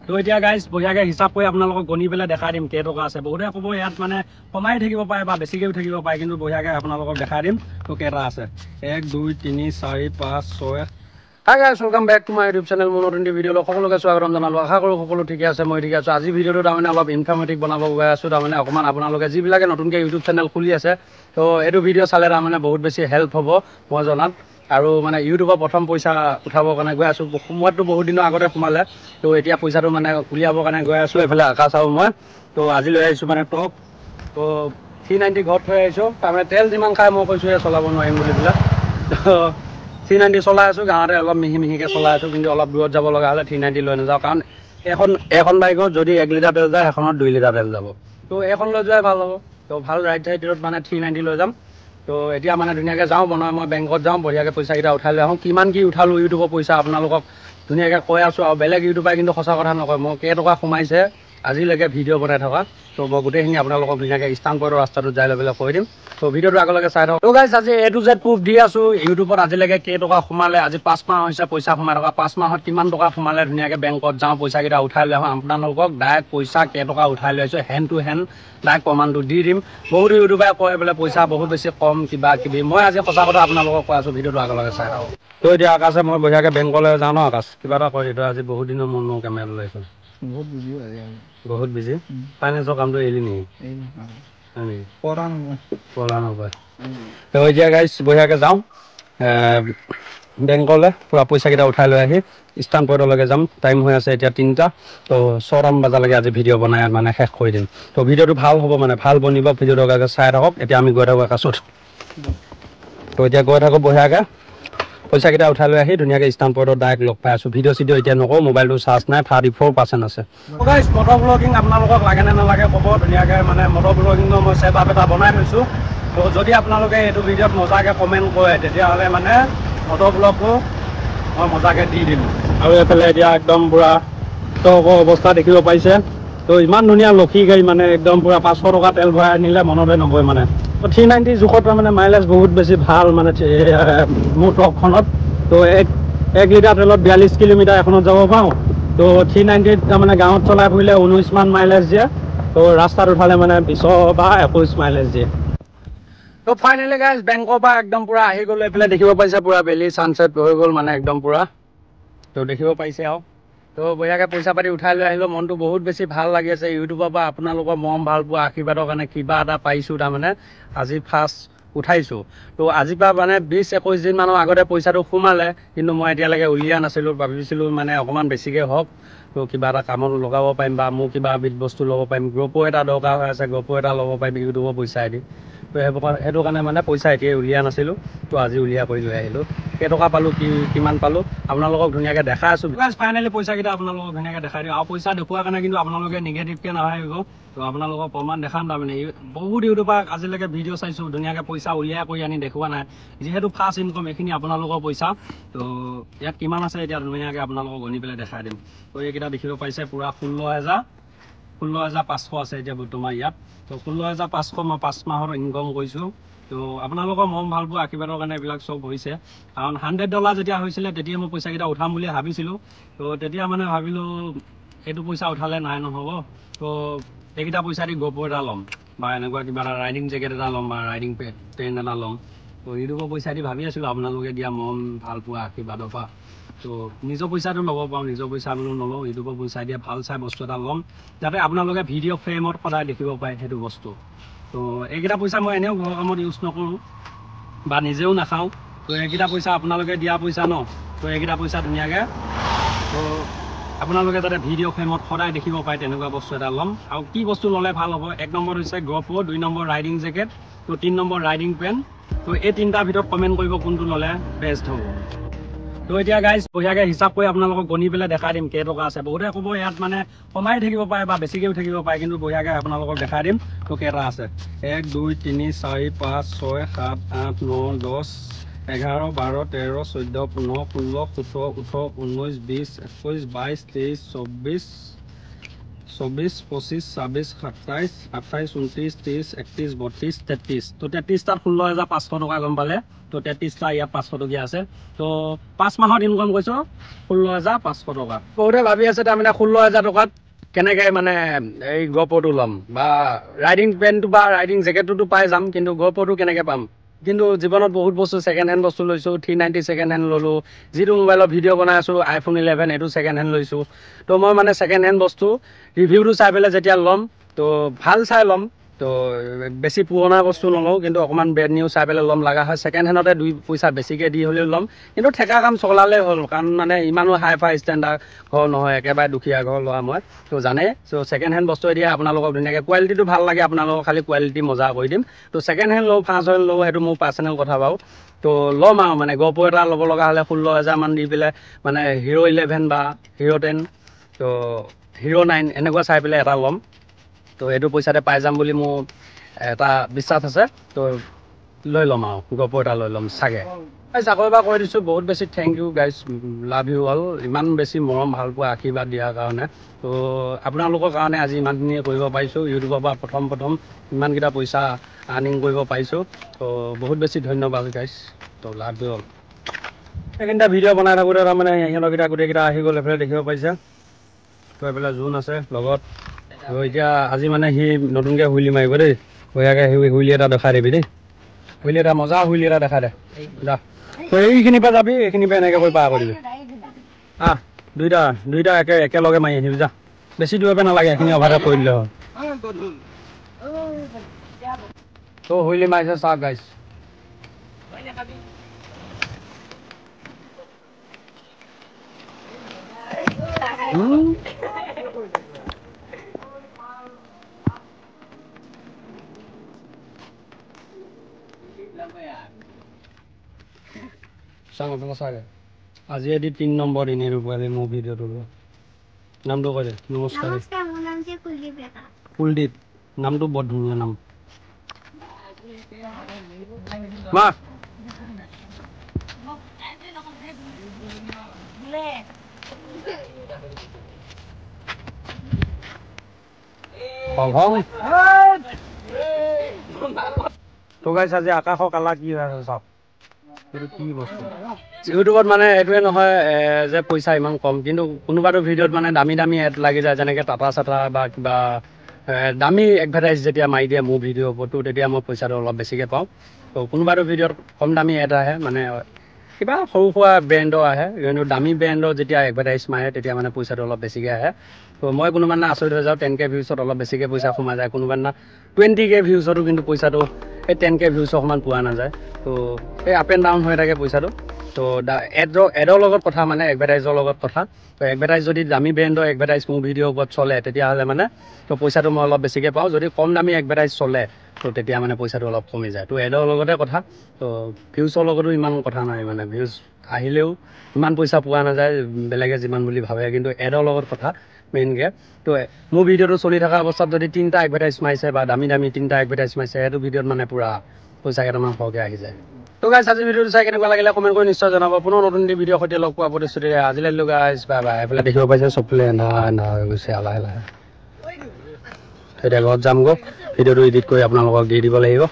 তো এতিয়া গাইজ বঢ়িয়াকে হিচাপ কৰি আপোনালোকক গণি পেলাই দেখাই দিম কেইটকা আছে। বহুতে ক'ব ইয়াত মানে কমাই থাকিব পাৰে বা বেছিকৈও থাকিব পাৰে, কিন্তু বঢ়িয়াকে আপোনালোকক দেখাই দিম তো কেইটা আছে। 1 2 3 4 5 6। Hi guys, welcome back to my YouTube channel. মোৰ নতুন ভিডিঅ'লৈ সকলোকে স্বাগতম জনালোঁ। আশা কৰোঁ সকলো ঠিকে আছে, মই ঠিকে আছোঁ। আজি ভিডিঅ'টো তাৰমানে অলপ ইনফৰ্মেটিভ বনাব গৈ আছোঁ। তাৰমানে অকণমান আপোনালোকে যিবিলাকে নতুনকৈ ইউটিউব চেনেল খুলি আছে, তো এইটো ভিডিঅ' চালে তাৰমানে বহুত বেছি হেল্প হ'ব মই জনাত। আৰু মানে ইউটিউবৰ প্ৰথম পইচা উঠাবৰ কাৰণে গৈ আছোঁ। সোমোৱাতটো বহুত দিনৰ আগতে সোমালে, তো এতিয়া পইচাটো মানে উলিয়াবৰ কাৰণে গৈ আছোঁ। এইফালে আকাশ আৰু মই তো আজি লৈ আহিছোঁ মানে টপ। তো 390 ঘৰত থৈ আহিছোঁ। তাৰমানে তেল যিমান খাই মই কৈছোঁ চলাব নোৱাৰিম বুলি পেলাই। তো 390 চলাই আছোঁ, গাঁৱতে অলপ মিহিকৈ চলাই আছোঁ, কিন্তু অলপ দূৰত যাব লগা হ'লে 390 লৈ নাযাওঁ। কাৰণ এখন বাইকত যদি 1 লিটাৰ তেল যায়, এখনত 2 লিটাৰ তেল যাব। তো এইখন লৈ যোৱাই ভাল হ'ব। তো ভাল ৰাইড চাইডত মানে 390 লৈ যাম। তো এতিয়া মানে ধুনীয়াকৈ যাওঁ বনাই, মই বেংকত যাওঁ, বঢ়িয়াকৈ পইচাকেইটা উঠাই লৈ আহোঁ। কিমান কি উঠালোঁ ইউটিউবৰ পইচা আপোনালোকক ধুনীয়াকৈ কৈ আছোঁ। আৰু বেলেগ ইউটিউবাৰে কিন্তু সঁচা কথা নকয়, মই কেইটকা সোমাইছে আজিলৈকে ভিডিঅ' বনাই থকা। তো মই গোটেইখিনি আপোনালোকক ধুনীয়াকৈ ষ্টাম্পৰ ৰাস্তাটোত যাই লৈ পেলাই কৈ দিম। তো ভিডিঅ'টো আগলৈকে চাই থাকক। তো গাইজ আজি A to Z প্ৰুফ দি আছোঁ ইউটিউবত আজিলৈকে কেইটকা সোমালে। আজি 5 মাহ হৈছে পইচা সোমাই থকা। 5 মাহত কিমান টকা সোমালে ধুনীয়াকৈ বেংকত যাওঁ, পইচাকেইটা উঠাই লৈ আহোঁ। আপোনালোকক ডাইৰেক্ট পইচা কেইটকা উঠাই লৈ আহিছোঁ হেণ্ড টু হেণ্ড ডাইৰেক্ট প্ৰমাণটো দি দিম। বহুত ইউটিউবাৰে কয় বোলে পইচা বহুত বেছি কম কিবা কিবি। মই আজি সঁচা কথা আপোনালোকক কৈ আছোঁ, ভিডিঅ'টো আগলৈকে চাই থাকক। তো এতিয়া আকাশে মই বঢ়িয়াকৈ বেংকলৈ যাওঁ ন। আকাশ কিবা এটা কয়, এইটো আজি বহুত দিনৰ মূৰত মোৰ কেমেৰা লৈছোঁ। বহুত বিজি আজি আমি। বহুত বিজি। ফাইনেন্সৰ কামটো এৰিলি নেকি? হয় নেকি? পৰা নকয়। তো এতিয়া গাইজ বঢ়িয়াকৈ যাওঁ বেংকলৈ, পূৰা পইচাকেইটা উঠাই লৈ আহি ষ্টাম্প পইণ্টলৈকে যাম। টাইম হৈ আছে এতিয়া 3টা। তো 6টামান বজালৈকে আজি ভিডিঅ' বনাই মানে শেষ কৰি দিম। তো ভিডিঅ'টো ভাল হ'ব, মানে ভাল বনিব। ভিডিঅ'টো আগে চাই থাকক। এতিয়া আমি গৈ থাকোঁ আকাশত। তো এতিয়া গৈ থাকোঁ বঢ়িয়াকৈ পইচাকেইটা উঠাই লৈ আহি ধুনীয়াকৈ ষ্টাম্প পইণ্টত ডাইৰেক্ট লগ পাই আছোঁ। ভিডিঅ' চিডিঅ' এতিয়া নকওঁ, মোবাইলটো চাৰ্জ নাই, 34% আছে। গাইজ মটৰ ব্লগিং আপোনালোকক লাগে নে নালাগে ক'ব। ধুনীয়াকৈ মানে মটৰ ব্লগিঙৰ মই চেটআপ এটা বনাই থৈছোঁ। তো যদি আপোনালোকে এইটো ভিডিঅ'ত মজাকৈ কমেণ্ট কৰে, তেতিয়াহ'লে মানে মটৰ ব্লগটো মই মজাকৈ দি দিম। আৰু এইফালে এতিয়া একদম পূৰা অৱস্থা দেখিব পাৰিছে। তো ইমান ধুনীয়া লক্ষী গাড়ী, মানে একদম পূৰা 500 টকা তেল ভৰাই আনিলে মনতে নপৰে মানে। তো 390 জোখত মানে মাইলেজ বহুত বেছি ভাল মানে মোৰ ট্ৰকখনত। তো 1 লিটাৰ তেলত 42 কিলোমিটাৰ এখনত যাব পাৰোঁ। তো 390 তাৰমানে গাঁৱত চলাই ফুৰিলে 19 মান মাইলেজ দিয়ে। তো ৰাস্তাত উঠালে মানে 20 বা 21 মাইলেজ দিয়ে। তো ফাইনেলি গাইজ বেংকৰ পৰা একদম পূৰা আহি গ'লো। এইফালে দেখিব পাৰিছে পূৰা বেলি ছানছেট হৈ গ'ল মানে একদম পূৰা। তো দেখিব পাৰিছে আৰু। তো বঢ়িয়াকৈ পইচা পাতি উঠাই লৈ আহিলোঁ। মনটো বহুত বেছি ভাল লাগি আছে। ইউটিউবৰ পৰা আপোনালোকৰ মৰম ভাল পোৱা আশীৰ্বাদৰ কাৰণে কিবা এটা পাইছোঁ তাৰমানে। আজি ফাৰ্ষ্ট উঠাইছোঁ। তো আজিৰ পৰা মানে 20-21 দিনমানৰ আগতে পইচাটো সোমালে, কিন্তু মই এতিয়ালৈকে উলিওৱা নাছিলোঁ। ভাবিছিলোঁ মানে অকণমান বেছিকৈ হওক, তো কিবা এটা কামত লগাব পাৰিম বা মোৰ কিবা বিধ বস্তু ল'ব পাৰিম। গ্ৰুপো এটা দৰকাৰ হৈ আছে, গ্ৰুপো এটা ল'ব পাৰিম ইউটিউবৰ পইচাইদি। তো সেইটো কাৰণে মানে পইচা এতিয়াই উলিওৱা নাছিলোঁ। তো আজি উলিয়াই কৰি লৈ আহিলোঁ। কেইটকা পালোঁ, কিমান পালোঁ আপোনালোকক ধুনীয়াকৈ দেখাই আছোঁ। ফাইনেলি পইচাকেইটা আপোনালোকক ধুনীয়াকৈ দেখাই দিওঁ। আৰু পইচা দেখুওৱাৰ কাৰণে কিন্তু আপোনালোকে নিগেটিভকৈ নাভাবিব। তো আপোনালোকক প্ৰমাণ দেখাম তাৰমানে। বহুত ইউটিউবাৰ আজিলৈকে ভিডিঅ' চাইছোঁ, ধুনীয়াকৈ পইচা উলিয়াই কৰি আনি দেখুওৱা নাই। যিহেতু ফাৰ্ষ্ট ইনকম, এইখিনি আপোনালোকৰ পইচা। তো ইয়াত কিমান আছে এতিয়া ধুনীয়াকৈ আপোনালোকক গণি পেলাই দেখাই দিম। তো এইকেইটা দেখিব পাৰিছে পূৰা 16,500 আছে এতিয়া বৰ্তমান ইয়াত। তো 16,500 মই 5 মাহত ইনকম কৰিছোঁ। তো আপোনালোকৰ মৰম ভাল পোৱা আশীৰ্বাদৰ কাৰণে এইবিলাক চব হৈছে। কাৰণ $100 যেতিয়া হৈছিলে, তেতিয়া মই পইচাকেইটা উঠাম বুলি ভাবিছিলোঁ। তো তেতিয়া মানে ভাবিলোঁ এইটো পইচা উঠালে নাই নহ'ব। তো এইকেইটা পইচা দি GoPro এটা ল'ম বা এনেকুৱা কিবা এটা ৰাইডিং জেকেট এটা ল'ম বা ৰাইডিং পেণ্ট এটা ল'ম। তো ইউটিউবৰ পইচা দি ভাবি আছিলোঁ আপোনালোকে দিয়া মৰম ভাল পোৱা আশীৰ্বাদৰ পৰা। তো নিজৰ পইচাটো ল'ব পাৰোঁ, নিজৰ পইচা বোলো নলওঁ, ইউটিউবৰ পইচা দিয়ে ভাল চাই বস্তু এটা ল'ম, যাতে আপোনালোকে ভিডিঅ' ফ্ৰেমত সদায় দেখিব পাৰে সেইটো বস্তু। তো এইকেইটা পইচা মই এনেও ঘৰৰ কামত ইউজ নকৰোঁ বা নিজেও নাখাওঁ। তো এইকেইটা পইচা আপোনালোকে দিয়া পইচা ন। তো এইকেইটা পইচা ধুনীয়াকৈ তো আপোনালোকে যাতে ভিডিঅ' ফ্ৰেমত সদায় দেখিব পাৰে তেনেকুৱা বস্তু এটা ল'ম। আৰু কি বস্তু ল'লে ভাল হ'ব? 1 নম্বৰ হৈছে GoPro, 2 নম্বৰ ৰাইডিং জেকেট, তো 3 নম্বৰ ৰাইডিং পেণ্ট। তো এই 3টাৰ ভিতৰত কমেণ্ট কৰিব কোনটো ল'লে বেষ্ট হ'ব। তো এতিয়া গাইজ বঢ়িয়াকৈ হিচাপ কৰি আপোনালোকক গণি পেলাই দেখাই দিম কেইটকা আছে। বহুতে ক'ব ইয়াত মানে কমাই থাকিব পাৰে বা বেছিকৈও থাকিব পাৰে, কিন্তু বঢ়িয়াকৈ আপোনালোকক দেখাই দিম তো কেইটা আছে। 1 2 3 4 5 6 7 8 9 10 11 12 13 14 15 16 17 18 19 20 21 22 23 24 24, 25, 26, 27, 28, 29, 30, 31, 32, 33 তো 33 তাত 16,500 টকা গম পালে তো 33 টা ইয়াত 500 টকীয়া আছে তো 5 মাহত ইনকাম কৰিছো 16,500 টকা বহুতে ভাবি আছে তাৰমানে 16,000 টকাত কেনেকৈ মানে এই গপৰটো ল'ম বা ৰাইডিং পেণ্টটো বা ৰাইডিং জেকেটটো পাই যাম কিন্তু গপৰটো কেনেকৈ পাম কিন্তু জীৱনত বহুত বস্তু ছেকেণ্ড হেণ্ড বস্তু লৈছোঁ 390 ছেকেণ্ড হেণ্ড ল'লোঁ যিটো মোবাইলত ভিডিঅ' বনাই আছোঁ iPhone 11 এইটো ছেকেণ্ড হেণ্ড লৈছোঁ তো মই মানে ছেকেণ্ড হেণ্ড বস্তু ৰিভিউটো চাই পেলাই যেতিয়া ল'ম তো ভাল চাই ল'ম তো বেছি পুৰণা বস্তু নলওঁ কিন্তু অকণমান ব্ৰেণ্ড নিউ চাই পেলাই ল'ম লগা হয় ছেকেণ্ড হেণ্ডতে 2 পইচা বেছিকৈ দি হ'লেও ল'ম কিন্তু ঠেকা কাম চলালেই হ'ল কাৰণ মানে ইমানো হাই ফাই ষ্টেণ্ডাৰ্ড ঘৰ নহয় একেবাৰে দুখীয়া ঘৰ লোৱা মই তো জানে চ' ছেকেণ্ড হেণ্ড বস্তু এতিয়া আপোনালোকক ধুনীয়াকৈ কোৱালিটিটো ভাল লাগে আপোনালোকক খালি কোৱালিটি মজা কৰি দিম তো ছেকেণ্ড হেণ্ড লওঁ ফাৰ্ষ্ট হেণ্ড লওঁ সেইটো মোৰ পাৰ্চনেল কথা বাৰু তো ল'ম আৰু মানে গপ এটা ল'ব লগা হ'লে 16,000 মান দি পেলাই মানে হিৰ' 11 বা হিৰ' 10 তো হিৰ' 9 এনেকুৱা চাই পেলাই এটা ল'ম তো এইটো পইচাতে পাই যাম বুলি মোৰ এটা বিশ্বাস আছে তো লৈ ল'ম আৰু গপ এটা লৈ ল'ম চাগে চাকৰি বা কৈ দিছোঁ বহুত বেছি thank you guys love you all ইমান বেছি মৰম ভাল পোৱা আশীৰ্বাদ দিয়াৰ কাৰণে তো আপোনালোকৰ কাৰণে আজি ইমানখিনি কৰিব পাৰিছোঁ ইউটিউবৰ পৰা প্ৰথম ইমানকেইটা পইচা আৰ্নিং কৰিব পাৰিছোঁ তো বহুত বেছি ধন্যবাদ গাইজ তো লাভ ইউ অল এইখিনিটা ভিডিঅ' বনাই থাকোঁতে তাৰমানে সিহঁতকেইটা গোটেইকেইটা আহি গ'ল এইফালে দেখিব পাৰিছে তো এইফালে জোন আছে লগত তো এতিয়া আজি মানে সি নতুনকৈ হুইলি মাৰিব দেই বঢ়িয়াকৈ হুইলি এটা দেখাই দিবি দেই হুইলি এটা মজা হুইলি এটা দেখাই দে যা তো এইখিনিৰ পৰা যাবি এইখিনিৰ পৰা এনেকৈ কৰি পাৰ কৰিবি দুইটা একেলগে মাৰি আহিবি যা বেছি দূৰৰ পৰা নালাগে এইখিনি অভাৰতে কৰি দিলে হ'ল তো হুইলি মাৰিছে চাওক গাইজ চাগে আজি এদি 3 নম্বৰ দিন ৰূপালী মোৰ ভিডিঅ'টো নামটো কৈ দে নমস্কাৰ মোৰ নাম যে কুলদীপ নামটো বৰ ধুনীয়া নাম মা তো গাইছ আজি আকাশৰ কালাৰ কি হৈ আছে চাওক এইটো কি বস্তু ইউটিউবত মানে এইটোৱে নহয় যে পইচা ইমান কম কিন্তু কোনোবাটো ভিডিঅ'ত মানে দামী এড লাগি যায় যেনেকৈ টাটা চাটা বা কিবা দামী এডভাৰটাইজ যেতিয়া মাৰি দিয়ে মোৰ ভিডিঅ'ৰ ওপৰতো তেতিয়া মই পইচাটো অলপ বেছিকৈ পাওঁ তো কোনোবাটো ভিডিঅ'ত কম দামী এড আহে মানে কিবা সৰু সুৰা ব্ৰেণ্ডৰ আহে কিন্তু দামী ব্ৰেণ্ডৰ যেতিয়া এডভাৰটাইজ মাৰে তেতিয়া মানে পইচাটো অলপ বেছিকৈ আহে তো মই কোনোবা দিনা আচৰিত হৈ যাওঁ 10K ভিউজত অলপ বেছিকৈ পইচা সোমাই যায় কোনোবা দিনা 20K ভিউজতো কিন্তু পইচাটো এই 10K ভিউজৰ সমান পোৱা নাযায় তো এই আপ এণ্ড ডাউন হৈ থাকে পইচাটো তো এডৰ লগত কথা মানে এডভাৰটাইজৰ লগত কথা তো এডভাৰটাইজ যদি দামী ব্ৰেণ্ডৰ এডভাৰটাইজ মোৰ ভিডিঅ'ৰ ওপৰত চলে তেতিয়াহ'লে মানে তো পইচাটো মই অলপ বেছিকৈ পাওঁ যদি কম দামী এডভাৰটাইজ চলে তো তেতিয়া মানে পইচাটো অলপ কমি যায় তো এডৰ লগতে কথা তো ভিউজৰ লগতো ইমান কথা নাই মানে ভিউজ আহিলেও ইমান পইচা পোৱা নাযায় বেলেগে যিমান বুলি ভাবে কিন্তু এডৰ লগত কথা মেইনকৈ তো মোৰ ভিডিঅ'টো চলি থকা অৱস্থাত যদি 3টা এডভাৰটাইজ মাৰিছে বা দামী 3টা এডভাৰটাইজ মাৰিছে সেইটো ভিডিঅ'ত মানে পূৰা পইচা কেইটামান সৰহকৈ আহি যায় তো গাইছ আজি ভিডিঅ'টো চাই কেনেকুৱা লাগিলে কমেণ্ট কৰি নিশ্চয় জনাব পুনৰ নতুন ভিডিঅ'ৰ সৈতে লগ পোৱা প্ৰতিশ্ৰুতি আজিলৈ গাইছ বাই বাই এইফালে দেখিব পাইছে চবফালে এন্ধা হৈ গৈছে লাহে এতিয়া ঘৰত যামগৈ ভিডিঅ'টো এডিট কৰি আপোনালোকক দি দিব লাগিব